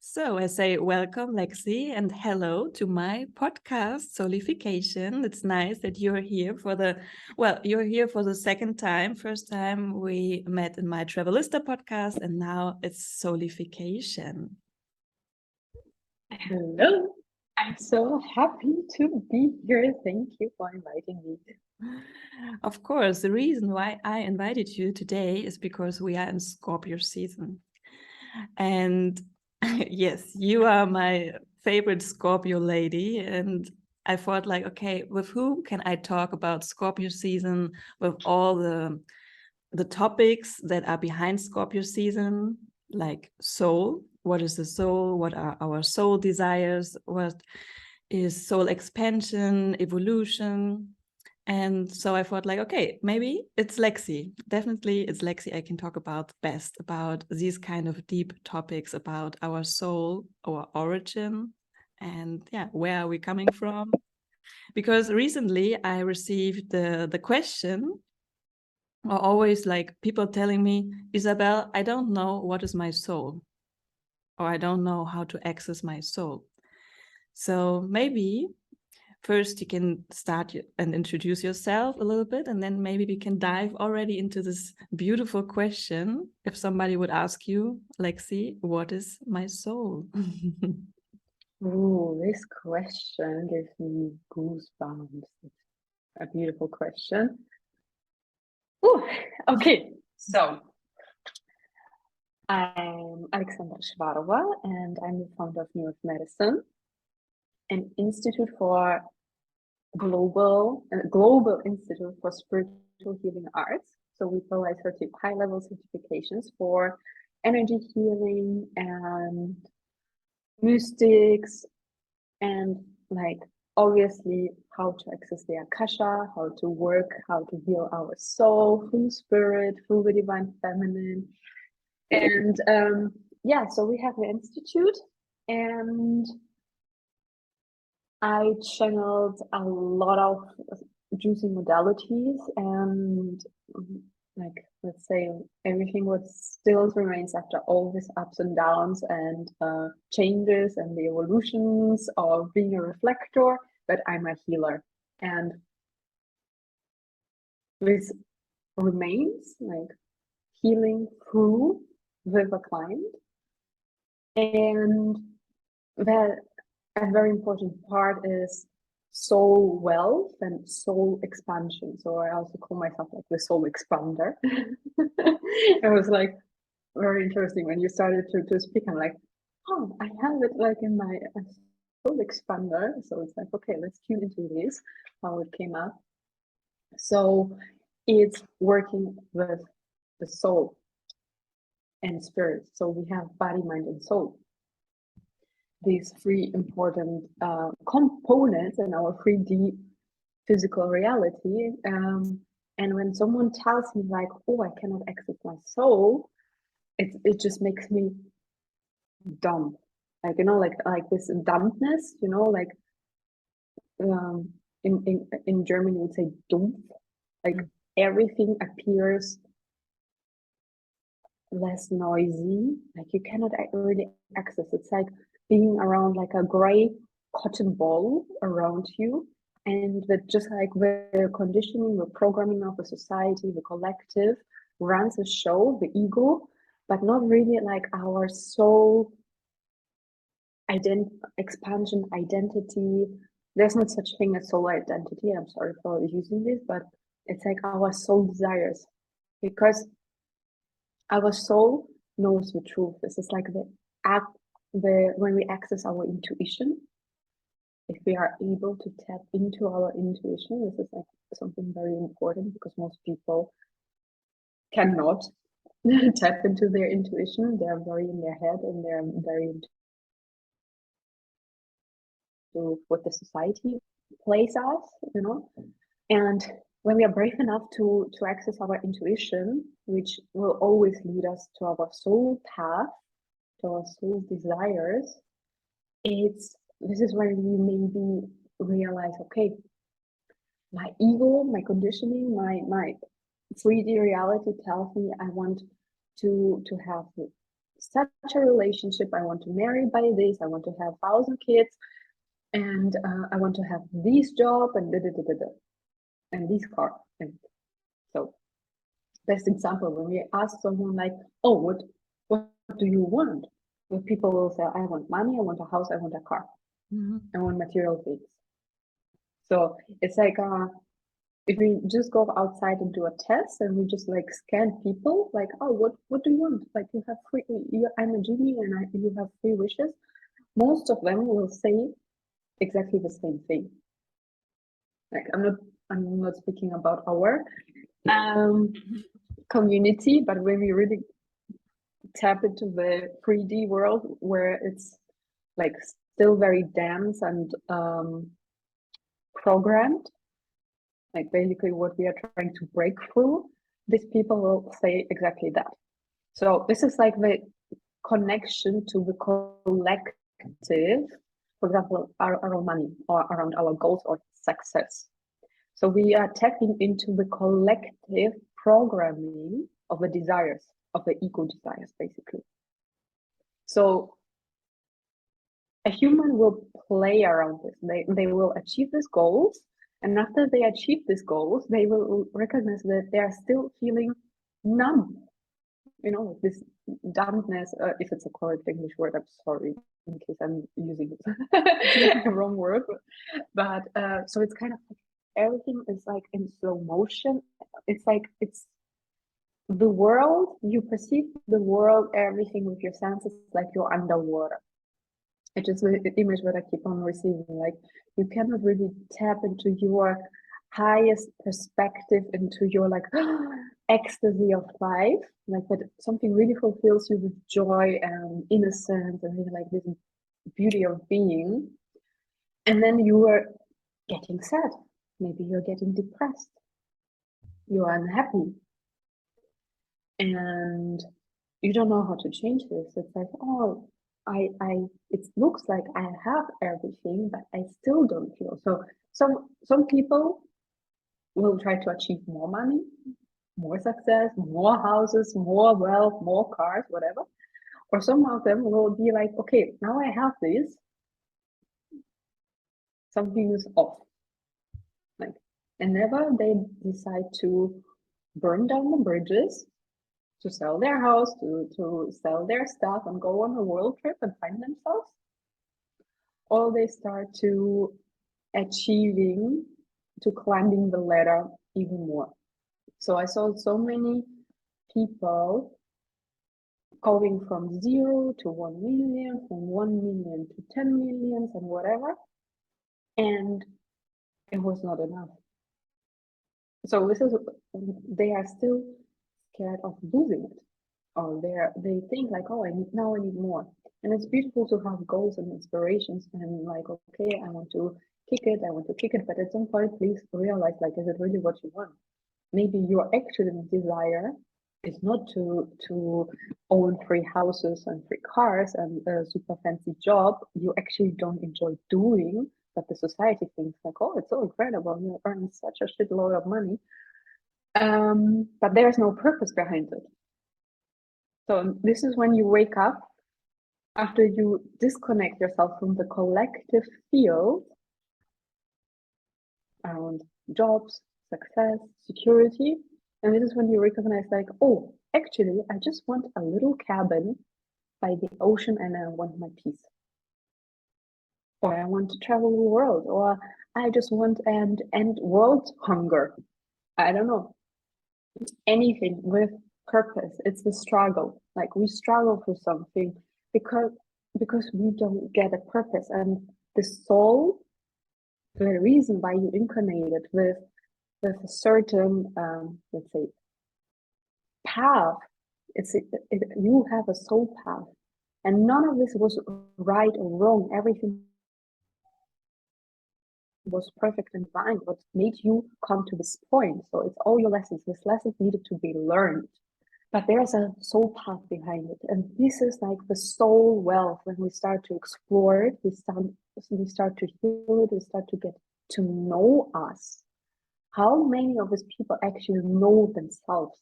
So I say welcome, Lexi, and hello to my podcast, Soulification. It's nice that you're here you're here for the second time. First time we met in my Travelista podcast, and now it's Soulification. Hello, I'm so happy to be here. Thank you for inviting me. Of course, the reason why I invited you today is because we are in Scorpio season. And yes, you are my favorite Scorpio lady. And I thought like, okay, with whom can I talk about Scorpio season with all the topics that are behind Scorpio season, like soul. What is the soul? What are our soul desires? What is soul expansion, evolution? And so I thought like, okay, maybe it's Lexi. Definitely it's Lexi I can talk about best about these kind of deep topics about our soul, our origin, and yeah, where are we coming from? Because recently I received the question, or always like people telling me, Isabel, I don't know what is my soul, or I don't know how to access my soul. So maybe first you can start and introduce yourself a little bit, and then maybe we can dive already into this beautiful question. If somebody would ask you, Lexi, what is my soul? Ooh, this question gives me goosebumps. It's a beautiful question. Ooh, okay, so I'm Alexandra Shvarova, and I'm the founder of New Earth Medicine, an institute for global institute for spiritual healing arts. So we provide high-level certifications for energy healing and mystics, and like obviously how to access the Akasha, how to work, how to heal our soul through spirit, through the divine feminine. And yeah, so we have the institute, and I channeled a lot of juicy modalities, and like, let's say everything what still remains after all these ups and downs and changes and the evolutions of being a reflector, but I'm a healer. And this remains like healing through with a client. And that a very important part is soul wealth and soul expansion. So I also call myself like the soul expander. It was like very interesting when you started to speak. I'm like, oh, I have it like in my soul expander. So it's like, okay, let's tune into this, how it came up. So it's working with the soul and spirit. So we have body, mind, and soul. These three important components in our 3D physical reality. And when someone tells me like, oh, I cannot access my soul, it just makes me dumb. Like, like this dumbness, like in German you would say dumpf. Like everything appears less noisy. Like you cannot really access. It's like being around like a gray cotton ball around you, and that just like the conditioning, the programming of the society, the collective runs a show, the ego, but not really like our soul expansion, identity. There's not such thing as soul identity. I'm sorry for using this, but it's like our soul desires, because our soul knows the truth. This is like when we access our intuition. If we are able to tap into our intuition, this is like something very important, because most people cannot tap into their intuition. They're very in their head, and they're very into what the society plays us, And when we are brave enough to access our intuition, which will always lead us to our soul path, to our soul desires, this is when we maybe realize, okay, my ego, my conditioning, my 3D reality tells me I want to have such a relationship. I want to marry by this. I want to have 1,000 kids, and I want to have this job and and this car. And so, best example, when we ask someone like, "Oh, what do you want?" Well, people will say, "I want money. I want a house. I want a car. I want material things." So it's like if we just go outside and do a test and we just like scan people, like, "Oh, what do you want? Like, you have free. I'm a genie, and you have free wishes." Most of them will say exactly the same thing. Like, I'm not speaking about our community, but when we really tap into the 3D world where it's like still very dense and programmed, like basically what we are trying to break through, these people will say exactly that. So this is like the connection to the collective, for example, around money or around our goals or success. So we are tapping into the collective programming of the desires, of the ego desires, basically. So a human will play around this. They will achieve these goals. And after they achieve these goals, they will recognize that they are still feeling numb. You know, this dumbness, if it's a correct English word, I'm sorry in case I'm using the wrong word. But so it's kind of like everything is like in slow motion. It's like it's the world, you perceive the world, everything with your senses, like you're underwater. It's just the image that I keep on receiving. Like, you cannot really tap into your highest perspective, into your like ecstasy of life, like that something really fulfills you with joy and innocence and really like this beauty of being. And then you are getting sad. Maybe you're getting depressed. You're unhappy. And you don't know how to change this. It's like, oh, it looks like I have everything, but I still don't feel. So some people will try to achieve more money, more success, more houses, more wealth, more cars, whatever. Or some of them will be like, okay, now I have this, something is off. Like, and never they decide to burn down the bridges, to sell their house, to sell their stuff and go on a world trip and find themselves, or they start to achieving, to climbing the ladder even more. So I saw so many people going from 0 to 1 million, from 1 million to 10 millions and whatever, and it was not enough. So this is, they are still scared of losing it, or they think like, oh, I need more. And it's beautiful to have goals and inspirations and like, okay, I want to kick it, but at some point, please realize, like, is it really what you want? Maybe your actual desire is not to own 3 houses and 3 cars and a super fancy job you actually don't enjoy doing, but the society thinks like, oh, it's so incredible, you earn such a shitload of money, but there's no purpose behind it. So this is when you wake up after you disconnect yourself from the collective field around jobs, success, security. And this is when you recognize like, oh, actually, I just want a little cabin by the ocean and I want my peace. Or I want to travel the world, or I just want and end world hunger. I don't know. Anything with purpose. It's the struggle. Like, we struggle for something because we don't get a purpose. And the soul, the reason why you incarnated with a certain let's say path, you have a soul path, and none of this was right or wrong. Everything was perfect and fine. What made you come to this point? So it's all your lessons. These lessons needed to be learned, but there's a soul path behind it, and this is like the soul wealth. When we start to explore it, we start to heal it, we start to get to know us. How many of these people actually know themselves?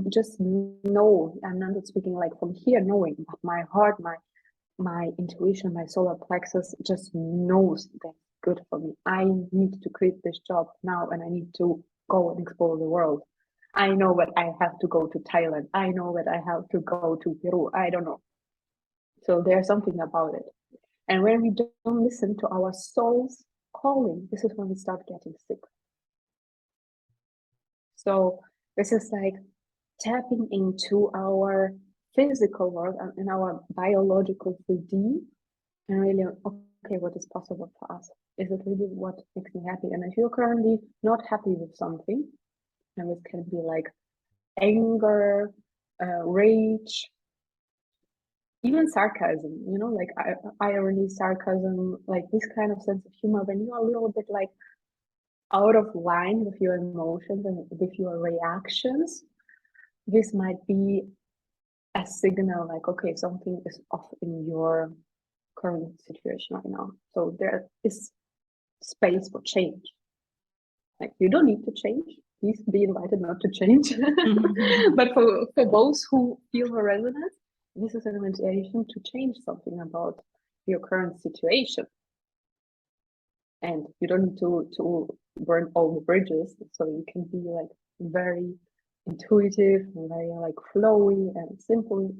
just know. I'm not speaking like from here knowing, but my heart, my intuition, my solar plexus just knows that's good for me. I need to quit this job now and I need to go and explore the world. I know that I have to go to Thailand. I know that I have to go to Peru. I don't know. So there's something about it. And when we don't listen to our soul's calling, this is when we start getting sick. So this is like tapping into our physical world and our biological 3D and really, okay, what is possible for us? Is it really what makes me happy? And if you're currently not happy with something, and this can be like anger, rage, even sarcasm, like irony, sarcasm, like this kind of sense of humor, when you're a little bit like out of line with your emotions and with your reactions, this might be a signal like, okay, something is off in your current situation right now. So there is space for change. Like you don't need to change. Please be invited not to change. But for those who feel a resonance, this is an invitation to change something about your current situation. And you don't need to burn all the bridges. So you can be like very intuitive, very like flowy and simple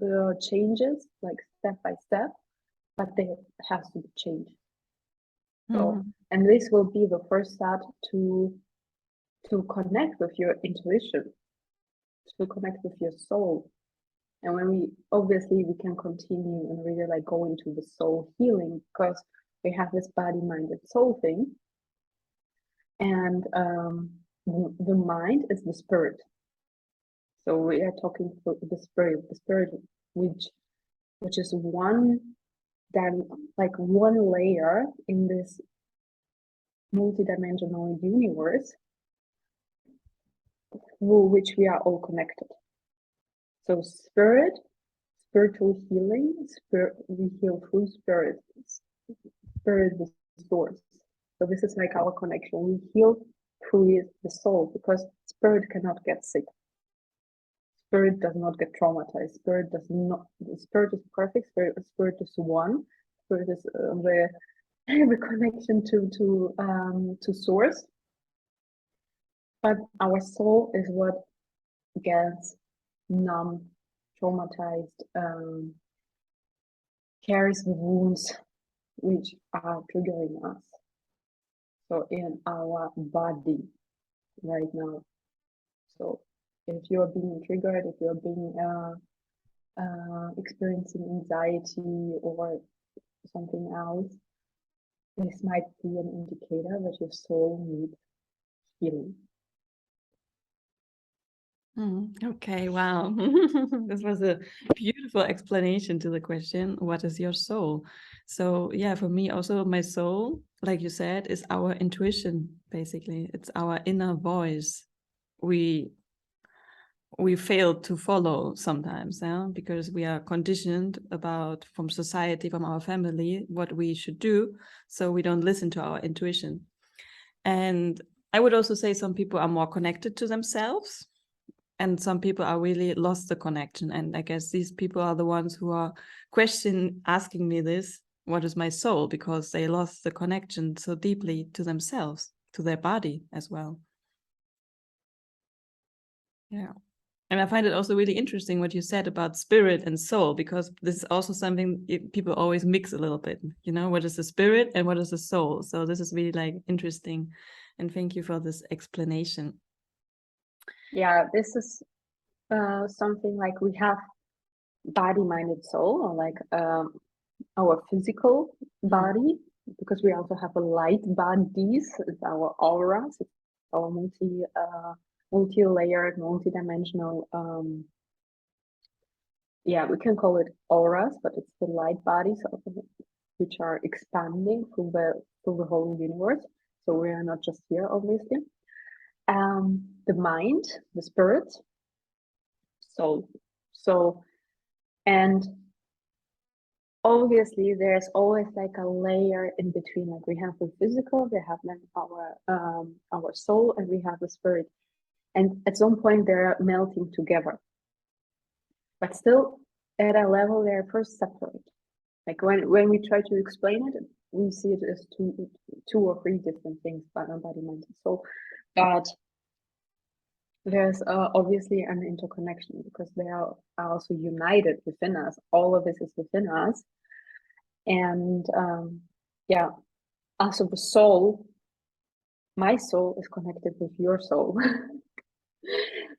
changes, like step by step, but there has to be change. So, and this will be the first step to connect with your intuition, to connect with your soul. And when we can continue and really like go into the soul healing, because we have this body, mind, and soul thing. And the mind is the spirit. So we are talking about the spirit which is one layer in this multidimensional universe through which we are all connected. So spiritual healing, we heal through spirit the source. So this is like our connection. We heal through the soul because spirit cannot get sick. Spirit does not get traumatized. Spirit is perfect. Spirit is one. Spirit is the connection to source. But our soul is what gets numb, traumatized, carries the wounds which are triggering us. So in our body right now. So if you're being triggered, if you're being experiencing anxiety or something else, this might be an indicator that your soul needs healing. Okay, wow. This was a beautiful explanation to the question, what is your soul? So yeah, for me also my soul, like you said, is our intuition, basically. It's our inner voice. We fail to follow sometimes, because we are conditioned from society, from our family, what we should do. So we don't listen to our intuition. And I would also say some people are more connected to themselves, and some people are really lost the connection. And I guess these people are the ones who are asking me this, what is my soul? Because they lost the connection so deeply to themselves, to their body as well. Yeah. And I find it also really interesting what you said about spirit and soul, because this is also something people always mix a little bit, what is the spirit and what is the soul? So this is really like interesting. And thank you for this explanation. Yeah, this is something like we have body, mind, and soul, or like our physical body, because we also have a light bodies, it's our auras, it's our multi-layered, multi-dimensional, we can call it auras, but it's the light bodies which are expanding through the whole universe. So we are not just here, obviously. The mind, the spirit, soul. So, and obviously there's always like a layer in between. Like we have the physical, we have then our soul, and we have the spirit. and at some point they're melting together. But still, at a level, they're first separate. Like when we try to explain it, we see it as two or three different things, body, mind, and soul. But there's obviously an interconnection because they are also united within us. All of this is within us. And yeah, also the soul, my soul is connected with your soul.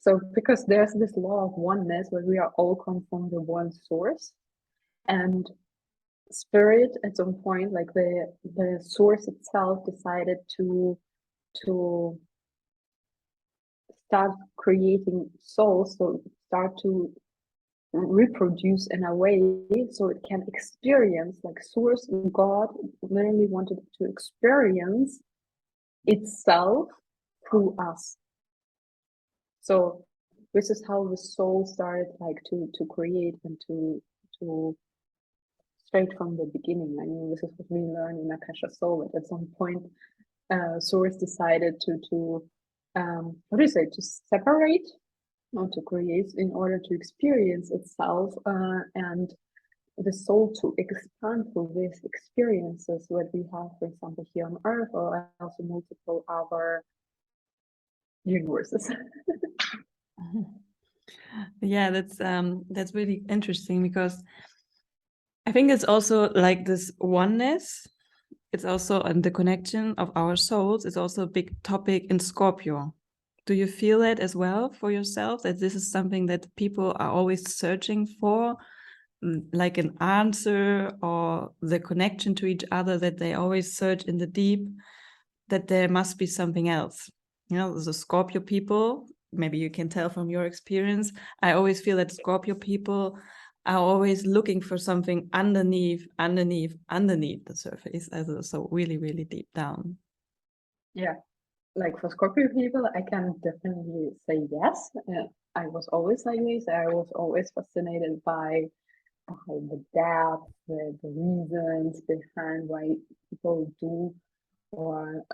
So because there's this law of oneness where we are all come from the one source, and spirit at some point, like the source itself, decided to start creating souls, so start to reproduce in a way so it can experience, like source God literally wanted to experience itself through us. So this is how the soul started, like to create and to straight from the beginning. I mean, this is what we learn in Akasha Soul. At some point, source decided to how do you say, to separate or to create in order to experience itself, and the soul to expand through these experiences that we have, for example, here on Earth, or also multiple other universes. Yeah, that's really interesting, because I think it's also like this oneness. It's also the connection of our souls. It's also a big topic in Scorpio. Do you feel that as well for yourself, that this is something that people are always searching for, like an answer or the connection to each other, that they always search in the deep, that there must be something else? You know, the Scorpio people, maybe you can tell from your experience, I always feel that Scorpio people are always looking for something underneath the surface, so really, really deep down. Yeah, like for Scorpio people, I can definitely say yes. I was always like this. I was always fascinated by the depth, the reasons behind why people do, or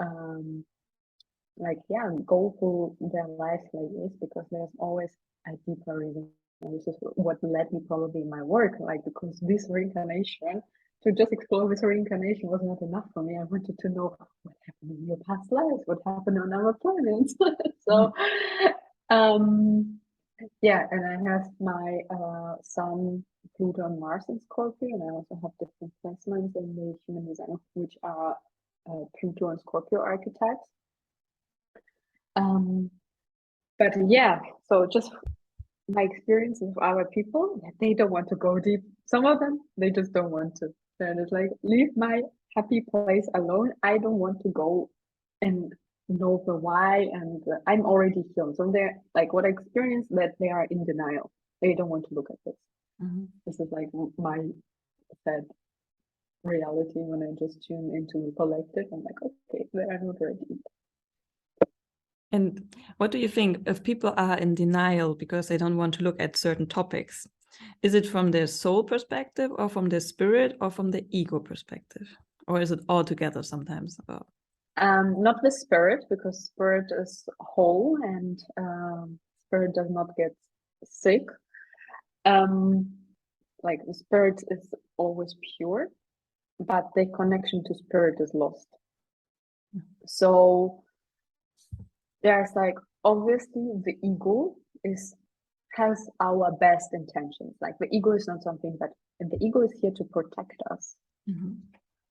like, yeah, go through their life like this, because there's always a deeper reason. And this is what led me probably in my work, like, because this reincarnation, to just explore this reincarnation was not enough for me. I wanted to know what happened in your past lives, what happened on our planets. So yeah, and I have my Sun, Pluto, and Mars in Scorpio, and I also have different placements in the human design, which are Pluto and Scorpio archetypes. But yeah, so just my experience with our people, they don't want to go deep. Some of them, they just don't want to. And it's like, leave my happy place alone. I don't want to go and know the why, and I'm already healed. So they're like, what I experienced, that they are in denial. They don't want to look at this. This is like my sad reality when I just tune into the collective. I'm like, okay, they are not ready. And what do you think, if people are in denial because they don't want to look at certain topics? Is it from their soul perspective, or from their spirit, or from the ego perspective? Or is it all together sometimes? Not the spirit, because spirit is whole, and spirit does not get sick. Like, the spirit is always pure, but the connection to spirit is lost. So there's like, obviously the ego has our best intentions. Like, the ego is not something, but the ego is here to protect us.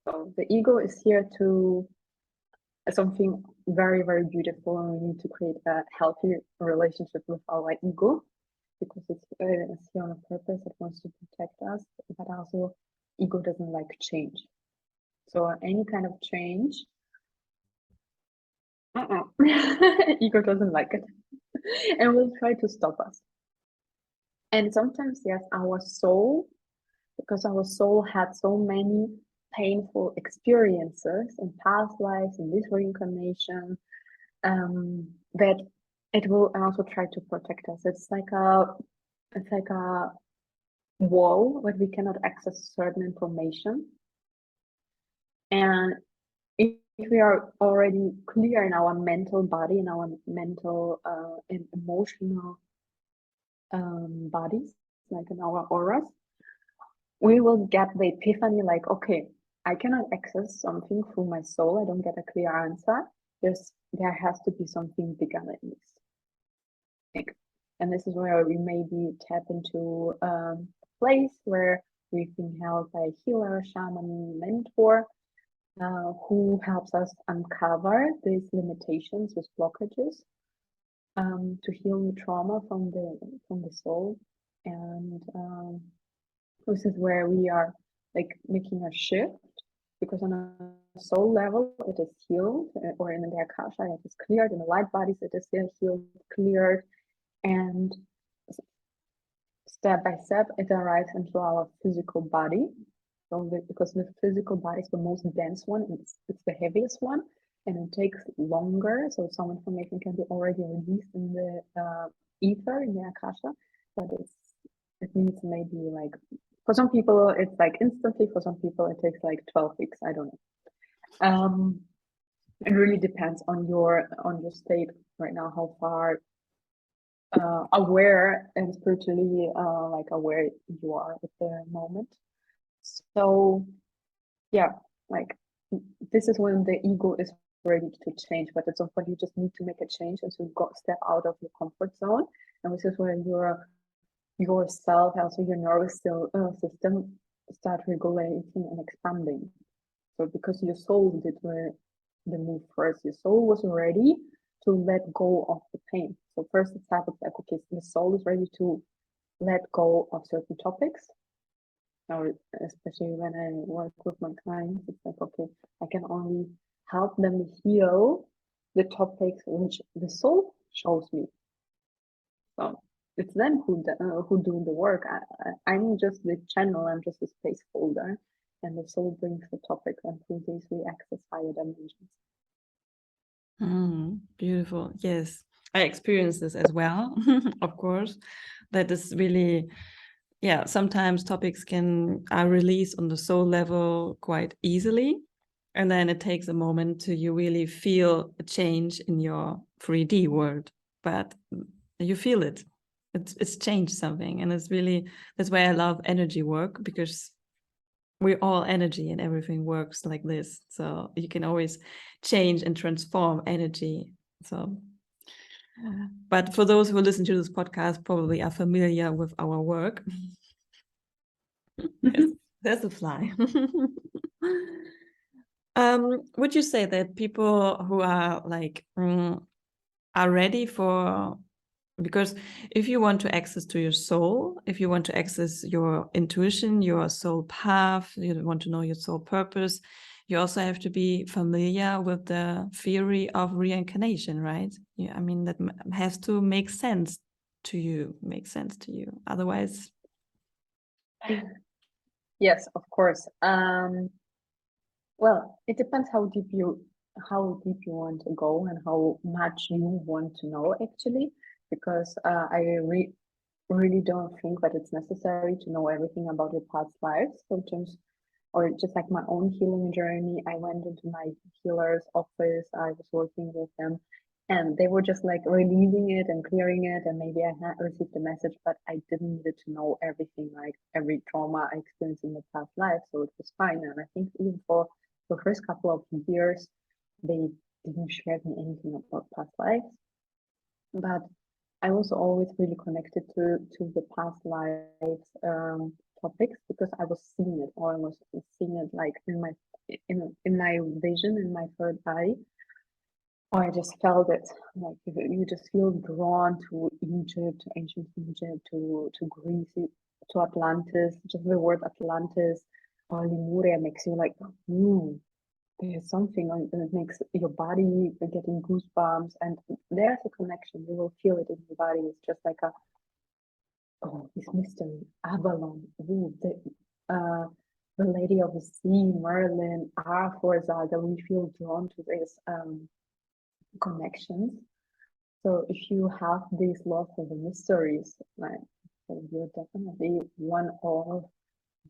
So the ego is here to something very, very beautiful, and we need to create a healthy relationship with our ego, because it's here on a purpose. It wants to protect us, but also ego doesn't like change. So any kind of change, ego doesn't like it, and will try to stop us. And sometimes, yes, our soul, because our soul had so many painful experiences in past lives, in this reincarnation, that it will also try to protect us. It's like a wall where we cannot access certain information, and in we are already clear in our mental body, in our mental and emotional bodies, like in our auras, we will get the epiphany like, okay, I cannot access something through my soul. I don't get a clear answer. There has to be something bigger than this. Like, and this is where we maybe tap into a place where we've been held by a healer, shaman, mentor, who helps us uncover these limitations, these blockages, to heal the trauma from the soul. And this is where we are like making a shift, because on a soul level it is healed, or in the Akasha it is cleared, in the light bodies it is still healed, cleared, and step by step it arrives into our physical body. So because the physical body is the most dense one, it's the heaviest one, and it takes longer. So some information can be already released in the ether, in the Akasha, but it needs maybe like, for some people it's like instantly, for some people it takes like 12 weeks, I don't know. It really depends on your state right now, how far aware and spiritually like aware you are at the moment. So yeah, like this is when the ego is ready to change, but at some point you just need to make a change, and so you got step out of your comfort zone, and this is where yourself, also your nervous system, start regulating and expanding. So because your soul did the move first, your soul was ready to let go of the pain. So first it's happens like, okay, so the soul is ready to let go of certain topics. Now, especially when I work with my clients, it's like, okay, I can only help them heal the topics which the soul shows me. So it's them who do the work. I'm just the channel. I'm just a space holder, and the soul brings the topic, and through this we access higher dimensions. Beautiful. Yes, I experienced this as well. Of course, that is really, yeah. Sometimes topics are released on the soul level quite easily, and then it takes a moment to you really feel a change in your 3D world, but you feel it. It's changed something, and that's why I love energy work, because we're all energy and everything works like this. So you can always change and transform energy. So, but for those who listen to this podcast, probably are familiar with our work. Yes, there's a fly. Would you say that people who are like are ready for, because if you want to access to your soul, if you want to access your intuition, your soul path, you want to know your soul purpose, you also have to be familiar with the theory of reincarnation, right? Yeah, I mean, that has to make sense to you, Otherwise. Yes, of course. Well, it depends how deep you want to go and how much you want to know, actually, because I really don't think that it's necessary to know everything about your past lives. So or just like my own healing journey, I went into my healer's office, I was working with them, and they were just like releasing it and clearing it, and maybe I had received a message, but I didn't need to know everything, like every trauma I experienced in the past life, so it was fine. And I think even for the first couple of years, they didn't share me anything about past lives, but I was always really connected to the past lives topics, because I was seeing it, or I was seeing it like in my vision, in my third eye. Or I just felt it, like you just feel drawn to Egypt, to ancient Egypt, to Greece, to Atlantis. Just the word Atlantis or Lemuria makes you like, there's something that makes your body getting goosebumps, and there's a connection. You will feel it in your body. It's just like this mystery, Avalon, the Lady of the Sea, Merlin, Arthur, that we feel drawn to this connections. So if you have this love for the mysteries, like, so you're definitely one of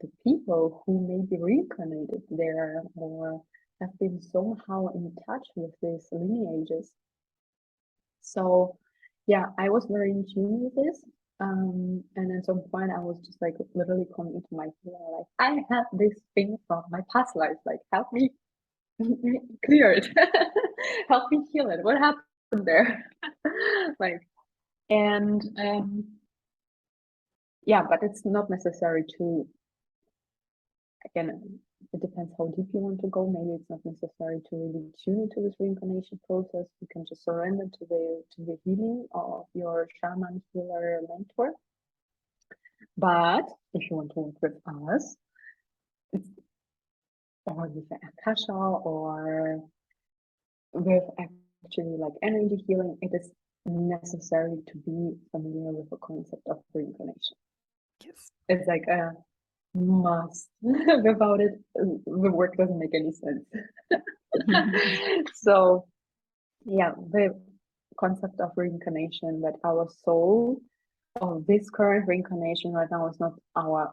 the people who may be reincarnated there, or have been somehow in touch with these lineages. So yeah, I was very in tune with this. And at some point I was just like literally coming into my feeling, like, I have this thing from my past life, like help me clear it. Help me heal it. What happened there? Like, and yeah, but it's not necessary to, again, it depends how deep you want to go. Maybe it's not necessary to really tune into this reincarnation process. You can just surrender to the healing of your shaman, healer, mentor. But if you want to work with us, or with the Akasha, or with actually like energy healing, it is necessary to be familiar with the concept of reincarnation. Yes. It's like a must. Without it, the work doesn't make any sense. So yeah, the concept of reincarnation, that our soul of this current reincarnation right now is not our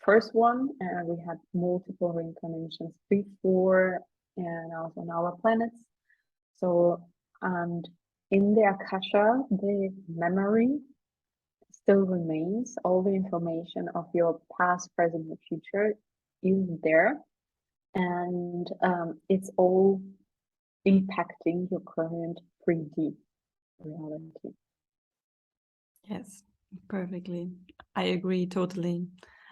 first one, and we had multiple reincarnations before and also on our planets. So, and in the Akasha, the memory still remains. All the information of your past, present, and future is there, and it's all impacting your current 3D reality. Yes, perfectly. I agree totally.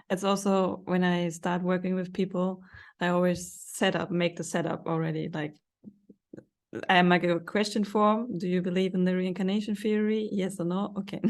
It's also when I start working with people, I always make the setup already. Like, I make a question form. Do you believe in the reincarnation theory? Yes or no? Okay.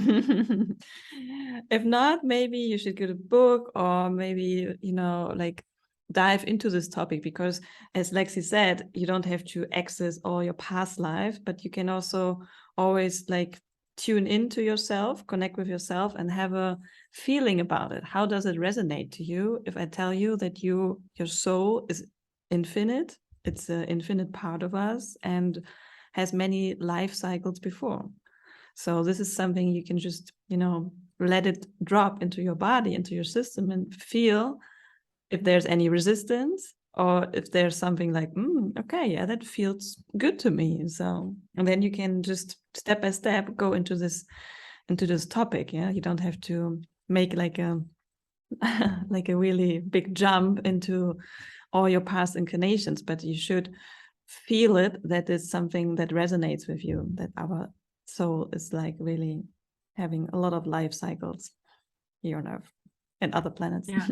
If not, maybe you should get a book, or maybe, like, dive into this topic, because as Lexi said, you don't have to access all your past life, but you can also always like tune into yourself, connect with yourself, and have a feeling about it. How does it resonate to you if I tell you that your soul is infinite? It's an infinite part of us and has many life cycles before. So this is something you can just, let it drop into your body, into your system, and feel if there's any resistance, or if there's something like, okay, yeah, that feels good to me. So, and then you can just step by step go into this topic. Yeah, you don't have to make like a like a really big jump into all your past incarnations, but you should feel it, that is something that resonates with you, that our soul is like really having a lot of life cycles here on Earth and other planets. Yeah.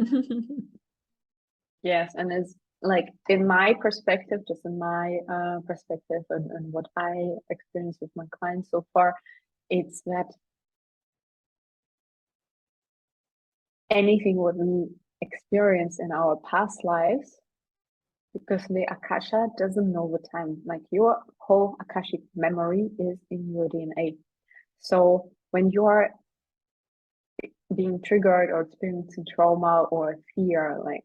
Yes, and it's like, in my perspective, just in my perspective, and what I experience with my clients so far, it's that anything what we experience in our past lives, because the Akasha doesn't know the time. Like, your whole Akashic memory is in your DNA. So when you are being triggered or experiencing trauma or fear, like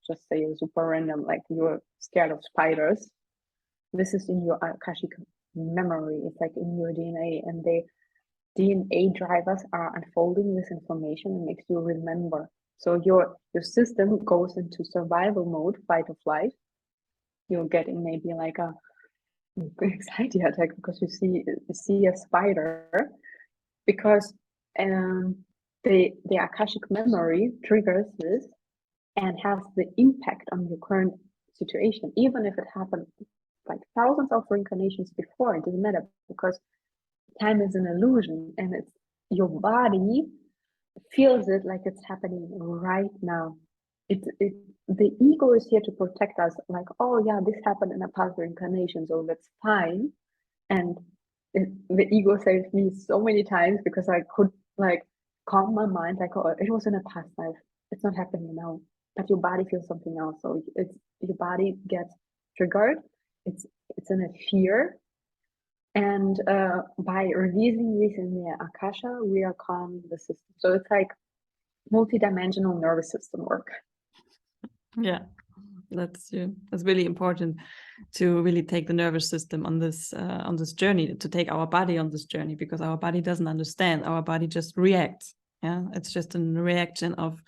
just say a super random, like you're scared of spiders, this is in your Akashic memory. It's like in your DNA, and the DNA drivers are unfolding this information and makes you remember. So your system goes into survival mode, fight or flight. You're getting maybe like a anxiety attack because you see a spider, because the Akashic memory triggers this and has the impact on your current situation, even if it happened like thousands of reincarnations before. It doesn't matter, because time is an illusion, and it's your body feels it like it's happening right now. The ego is here to protect us, like, oh yeah, this happened in a past reincarnation, so that's fine. And the ego saved me so many times, because I could like calm my mind, like, oh, it was in a past life, it's not happening now. But your body feels something else, so it's your body gets triggered. It's in a fear, and by releasing this in the Akasha, we are calming the system. So it's like multi-dimensional nervous system work. Yeah, that's really important to really take the nervous system on this journey, to take our body on this journey, because our body doesn't understand. Our body just reacts. Yeah, it's just a reaction of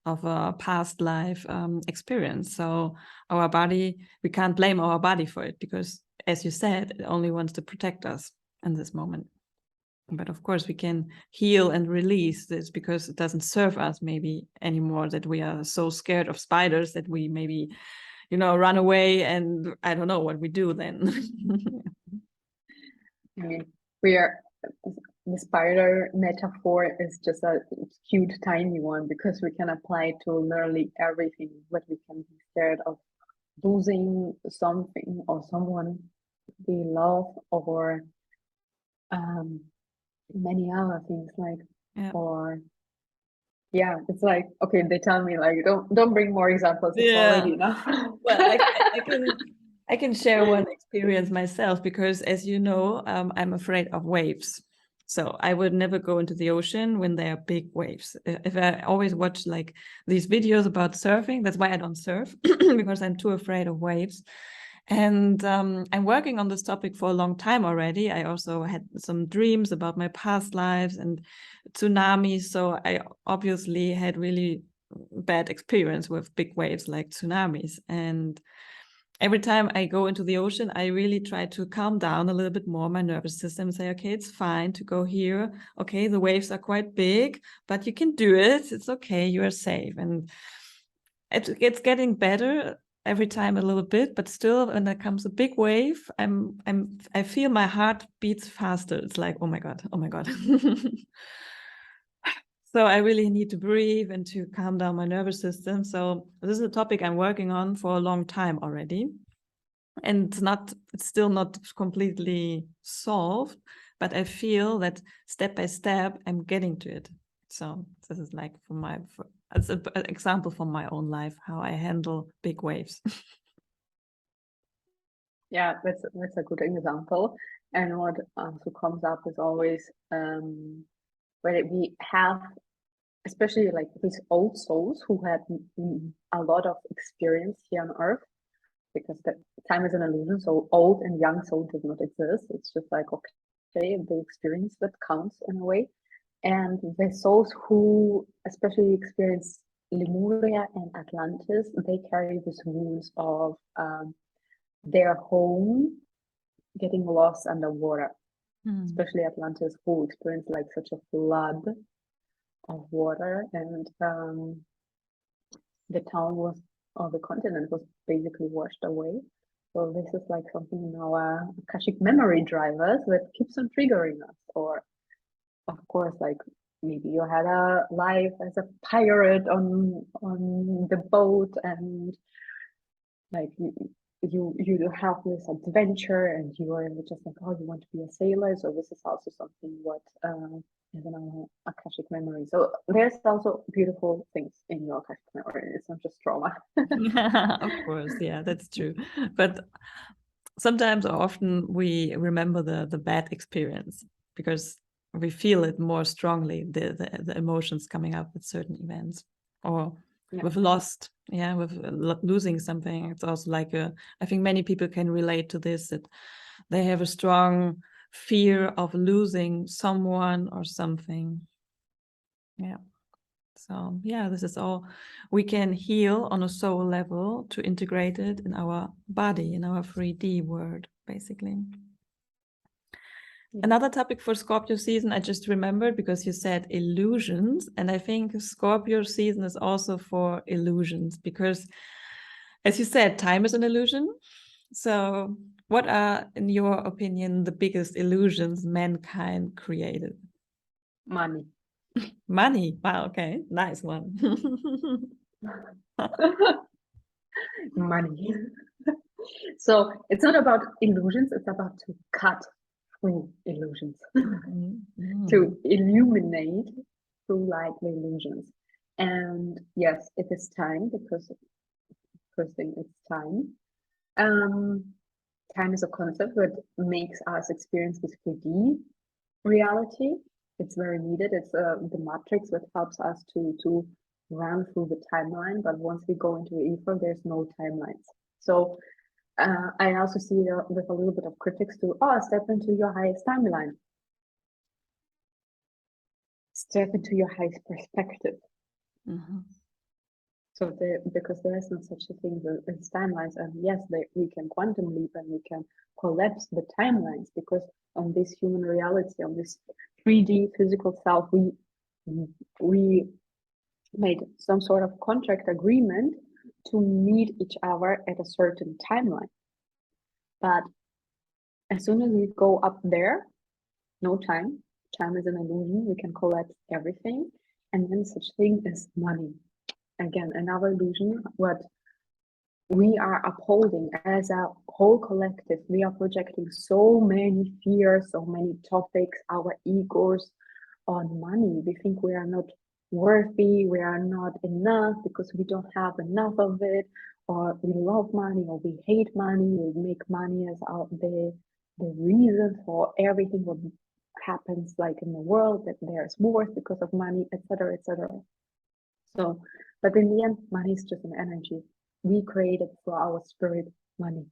of a past life experience. So our body, we can't blame our body for it, because as you said, it only wants to protect us in this moment. But of course we can heal and release this, because it doesn't serve us maybe anymore, that we are so scared of spiders that we maybe, run away, and I don't know what we do then. I mean, the spider metaphor is just a cute, tiny one, because we can apply it to literally everything. What we can be scared of losing something or someone we love, or many other things, like, Yeah. or it's like, okay, they tell me like, don't bring more examples, it's already enough. Well, I can share one experience myself, because as you know, I'm afraid of waves. So I would never go into the ocean when there are big waves. If I always watch like these videos about surfing, that's why I don't surf, because I'm too afraid of waves. And I'm working on this topic for a long time already. I also had some dreams about my past lives and tsunamis. So I obviously had really bad experience with big waves like tsunamis. And every time I go into the ocean, I really try to calm down a little bit more my nervous system, say, okay, it's fine to go here. Okay, the waves are quite big, but you can do it. It's okay, you are safe. And it's getting better every time a little bit, but still when there comes a big wave, I feel my heart beats faster. It's like, oh my God. So I really need to breathe and to calm down my nervous system. So this is a topic I'm working on for a long time already. And it's still not completely solved, but I feel that step by step I'm getting to it. So this is like as an example from my own life, how I handle big waves. Yeah, that's a good example. And what also comes up is always when we have, especially like these old souls who had a lot of experience here on Earth, because that time is an illusion. So old and young soul does not exist. It's just like, okay, the experience that counts in a way. And the souls who especially experience Lemuria and Atlantis, they carry these wounds of their home getting lost underwater. Especially Atlantis, who experienced like such a flood of water, and the town was, or the continent was basically washed away. So this is like something in our Akashic memory drivers that keeps on triggering us. Or of course, like maybe you had a life as a pirate on the boat, and like you have this adventure, and you are just like, oh, you want to be a sailor. So this is also something what is in our Akashic memory. So there's also beautiful things in your Akashic memory. It's not just trauma. Of course, yeah, that's true. But sometimes or often we remember the bad experience, because we feel it more strongly, the emotions coming up with certain events, or with losing something. It's also like I think many people can relate to this, that they have a strong fear of losing someone or something. Yeah. So yeah, this is all we can heal on a soul level to integrate it in our body, in our 3D world, basically. Another topic for Scorpio season, I just remembered because you said illusions. And I think Scorpio season is also for illusions, because as you said, time is an illusion. So what are, in your opinion, the biggest illusions mankind created? Money. Money. Wow, okay. Nice one. Money. So it's not about illusions, it's about to cut through illusions, to illuminate through light the illusions. And yes, it is time, because first thing, it's time. Time is a concept that makes us experience this 3D reality. It's very needed. It's the matrix that helps us to run through the timeline. But once we go into the ether, there's no timelines. So I also see with a little bit of critics to, step into your highest timeline. Step into your highest perspective. So because there is no such a thing as timelines, and yes, we can quantum leap and we can collapse the timelines, because on this human reality, on this 3D physical self, we made some sort of contract agreement to meet each other at a certain timeline. But as soon as we go up there, no time. Time is an illusion. We can collapse everything, and then such thing as money. Again, another illusion. What we are upholding as a whole collective, we are projecting so many fears, so many topics, our egos on money. We think we are not worthy, we are not enough because we don't have enough of it, or we love money or we hate money, we make money as the reason for everything what happens like in the world, that there's worth because of money, etc., etc. So, but in the end, money is just an energy. We created for our spirit money.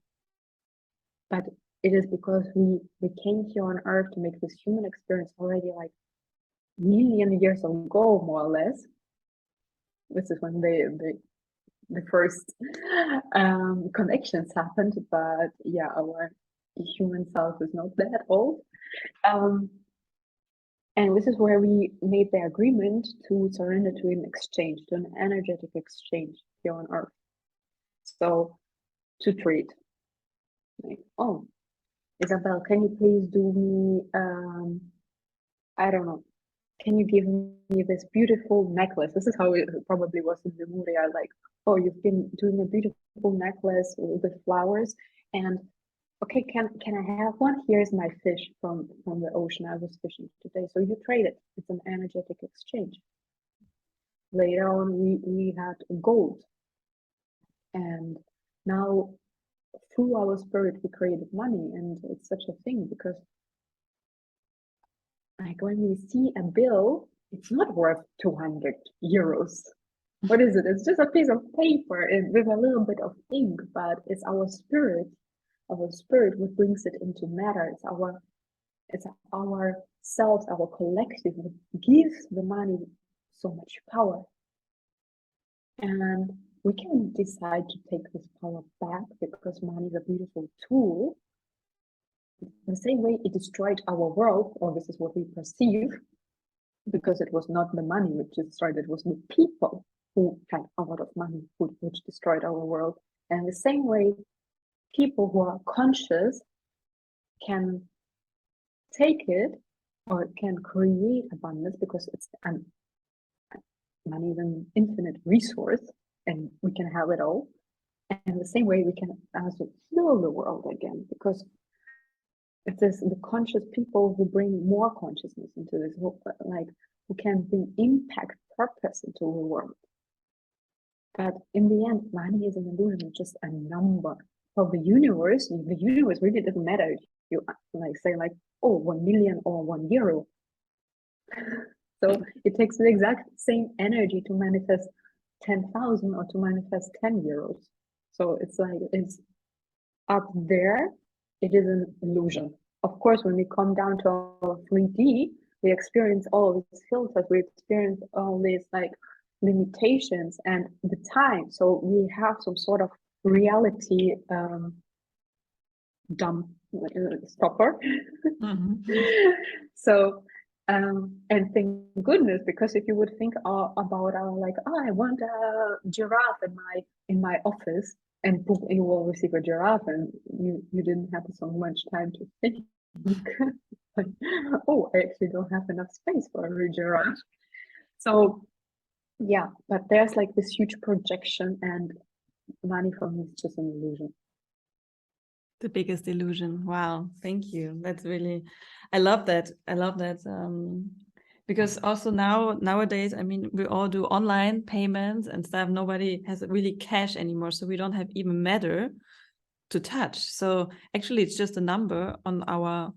But it is because we came here on earth to make this human experience already like million years ago, more or less. This is when the first connections happened. But yeah, our human self is not that old. And this is where we made the agreement to surrender to an exchange, to an energetic exchange here on earth. So to treat, like, oh, Isabel, can you please do me, I don't know, can you give me this beautiful necklace? This is how it probably was in Lemuria, like, oh, you've been doing a beautiful necklace with flowers, and okay, can I have one? Here's my fish from the ocean. I was fishing today. So you trade it. It's an energetic exchange. Later on, we had gold. And now through our spirit, we created money. And it's such a thing because like when we see a bill, it's not worth 200 euros. What is it? It's just a piece of paper with a little bit of ink, but it's our spirit what brings it into matter. It's our selves, our collective that gives the money so much power. And we can decide to take this power back because money is a beautiful tool. The same way it destroyed our world, or this is what we perceive, because it was not the money which destroyed it was the people who had a lot of money which destroyed our world. And the same way, people who are conscious can take it or can create abundance because it's money is an infinite resource and we can have it all. And the same way we can also heal the world again, because it is the conscious people who bring more consciousness into this, who can bring impact, purpose into the world. But in the end, money is an illusion, it's just a number. For the universe really doesn't matter if you say oh, 1 million or 1 euro. So it takes the exact same energy to manifest 10,000 or to manifest 10 euros. So it's up there, it is an illusion. Of course, when we come down to our 3D, we experience all of these filters, we experience all these limitations and the time. So we have some sort of reality dump stopper. Mm-hmm. So and thank goodness, because if you would think about I want a giraffe in my office, and you will receive a giraffe, and you didn't have so much time to think. Oh, I actually don't have enough space for a giraffe. So yeah, but there's this huge projection, and money for me is just an illusion. The biggest illusion. Wow, thank you. That's really, I love that. Because also nowadays, I mean, we all do online payments and stuff. Nobody has really cash anymore, so we don't have even matter to touch. So actually, it's just a number on our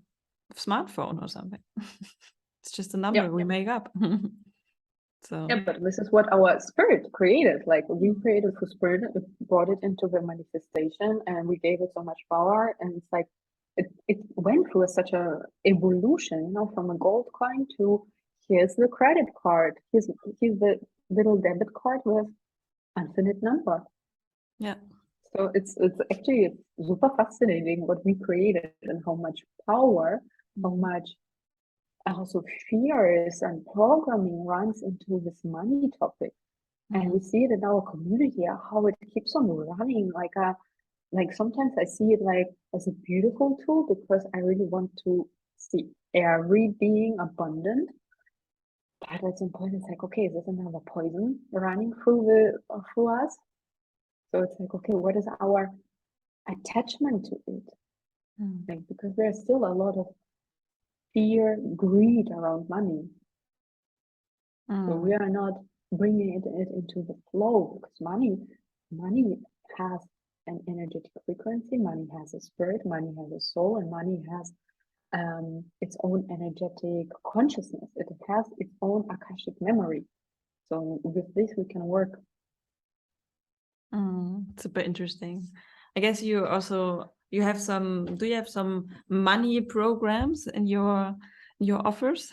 smartphone or something. It's just a number we make up. So yeah, but this is what our spirit created. We created the spirit, brought it into the manifestation, and we gave it so much power. And it's it went through such a evolution, from a gold coin to here's the credit card, here's the little debit card with infinite number. Yeah. So it's actually super fascinating what we created and how much power, how much also fears and programming runs into this money topic. And we see it in our community, how it keeps on running like sometimes I see it like as a beautiful tool because I really want to see every being abundant. But at some point it's like, okay, is this another poison running through us? So it's like, okay, what is our attachment to it? Like, because there's still a lot of fear, greed around money. So we are not bringing it into the flow because money has an energetic frequency, money has a spirit, money has a soul, and money has its own energetic consciousness. It has its own Akashic memory. So with this we can work. Super interesting. I guess you have some. Do you have some money programs in your offers?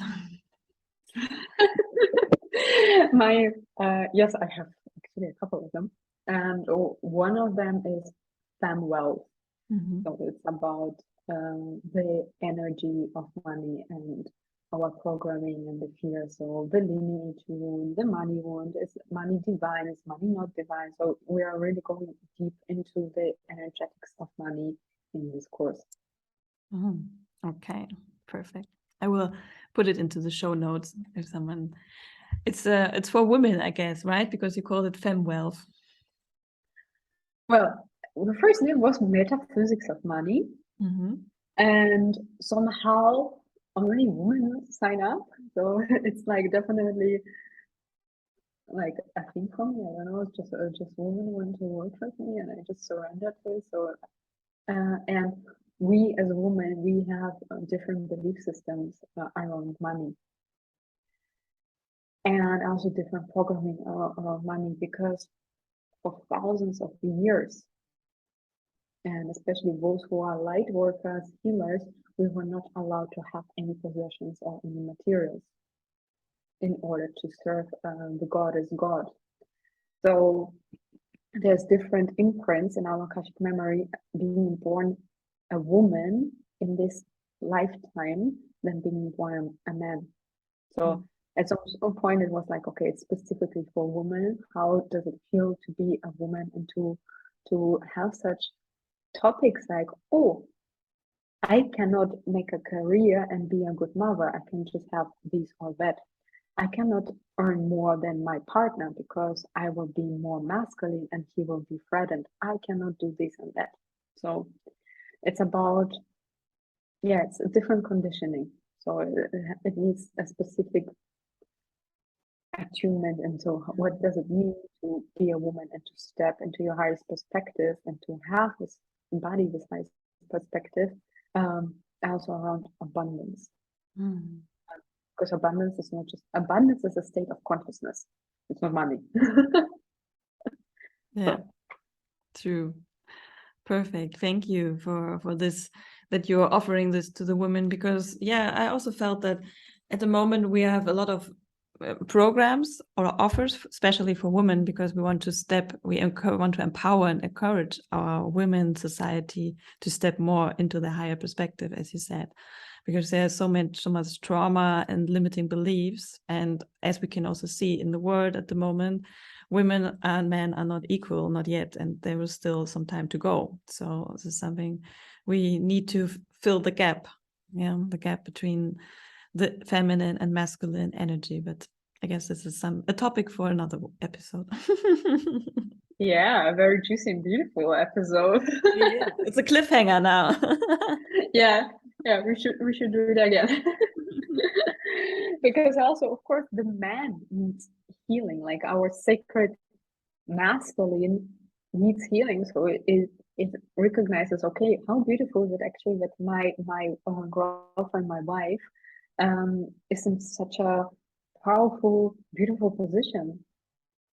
Yes, I have actually a couple of them, and one of them is fam wealth. So it's about the energy of money and our programming and the fear. So the lineage wound, the money wound, is money divine, is money not divine? So we are really going deep into the energetics of money in this course. Okay, perfect. I will put it into the show notes if someone. It's for women, I guess, right? Because you call it fem wealth. Well, the first name was Metaphysics of Money, and somehow only women sign up. So it's like definitely like a thing for me. I don't know. It's just women want to work with me, and I just surrendered to it. So, and we as women, we have different belief systems around money, and also different programming around money because for thousands of years, and especially those who are light workers, healers, we were not allowed to have any possessions or any materials in order to serve the God as God. So there's different imprints in our Akashic memory being born a woman in this lifetime than being born a man. So at some point it was like, okay, it's specifically for women. How does it feel to be a woman and to have such topics like, oh, I cannot make a career and be a good mother. I can just have this or that. I cannot earn more than my partner because I will be more masculine and he will be threatened. I cannot do this and that. So it's about, it's a different conditioning. So it needs a specific attunement. And so what does it mean to be a woman and to step into your highest perspective and to have this, embody this highest perspective, also around abundance. Because abundance is not just, abundance is a state of consciousness. It's not money. Yeah, true. Perfect. Thank you for this, that you're offering this to the women, because I also felt that at the moment we have a lot of programs or offers, especially for women, because we want to empower and encourage our women society to step more into the higher perspective, as you said, because there's so much trauma and limiting beliefs. And as we can also see in the world at the moment, women and men are not equal, not yet, and there is still some time to go. So this is something we need to fill the gap, the gap between the feminine and masculine energy. But I guess this is a topic for another episode. Yeah, a very juicy and beautiful episode. Yeah, it's a cliffhanger now. yeah, we should do it again. Because also, of course, the man needs healing, like our sacred masculine needs healing. So it recognizes, okay, how beautiful is it actually that my girlfriend, my wife, is in such a powerful, beautiful position.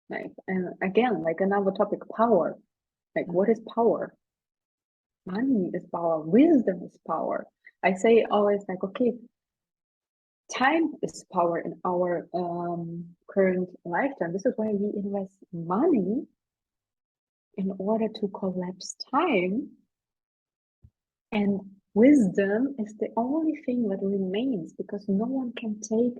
Like, and again, like another topic, power. Like, what is power? Money is power. Wisdom is power. I say always like, okay, time is power in our current lifetime. This is why we invest money in order to collapse time. And wisdom is the only thing that remains, because no one can take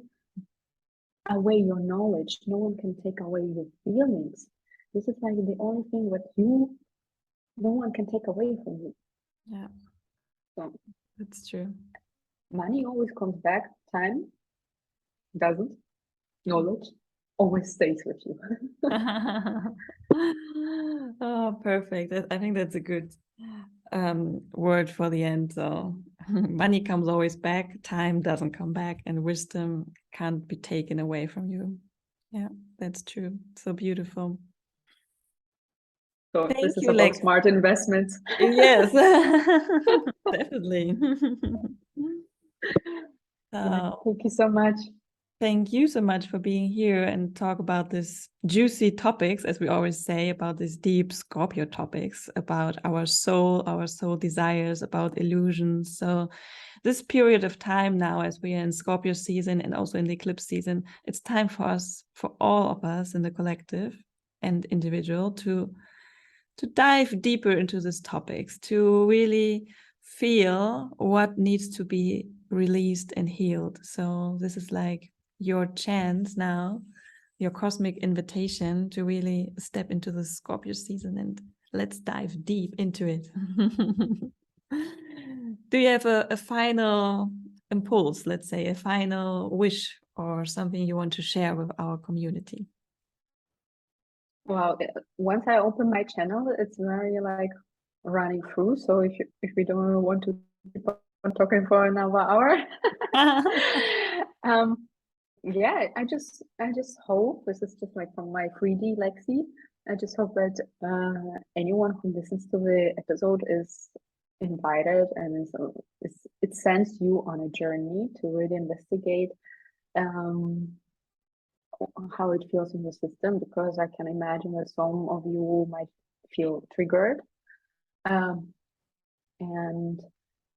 away your knowledge. No one can take away your feelings. This is like the only thing that no one can take away from you. Yeah, So that's true. money always comes back. Time doesn't. Knowledge always stays with you. Oh, perfect. I think that's a good word for the end. So money comes always back, time doesn't come back, and wisdom can't be taken away from you. Yeah, that's true. So beautiful. So Thank this is you, about Lex. smart investments. Yes, definitely. Yeah, thank you so much. Thank you so much for being here and talk about this juicy topics, as we always say, about these deep Scorpio topics, about our soul desires, about illusions. So this period of time now, as we are in Scorpio season and also in the eclipse season, it's time for us, for all of us in the collective and individual, to dive deeper into these topics, to really feel what needs to be released and healed. So this is like your chance now, your cosmic invitation to really step into the Scorpio season, and let's dive deep into it. Do you have a final impulse, let's say, a final wish or something you want to share with our community? Well, once I open my channel, it's very like running through. So if we don't want to keep on talking for another hour, yeah, I just hope, this is just like from my 3D Lexi, I just hope that anyone who listens to the episode is invited, and it sends you on a journey to really investigate how it feels in the system, because I can imagine that some of you might feel triggered. And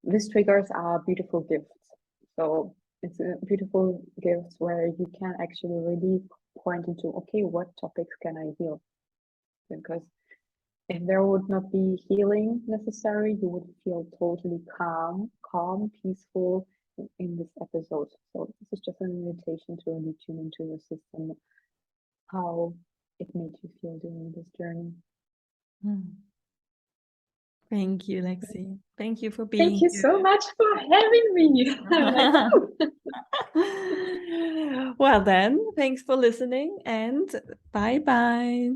these triggers are beautiful gifts. So it's a beautiful gifts where you can actually really point into, okay, what topics can I heal? Because if there would not be healing necessary, you would feel totally calm, peaceful in this episode. So this is just an invitation to really tune into your system, how it made you feel during this journey. Thank you, Lexi. Thank you for being here. Thank you so much for having me. Well then, thanks for listening, and bye-bye.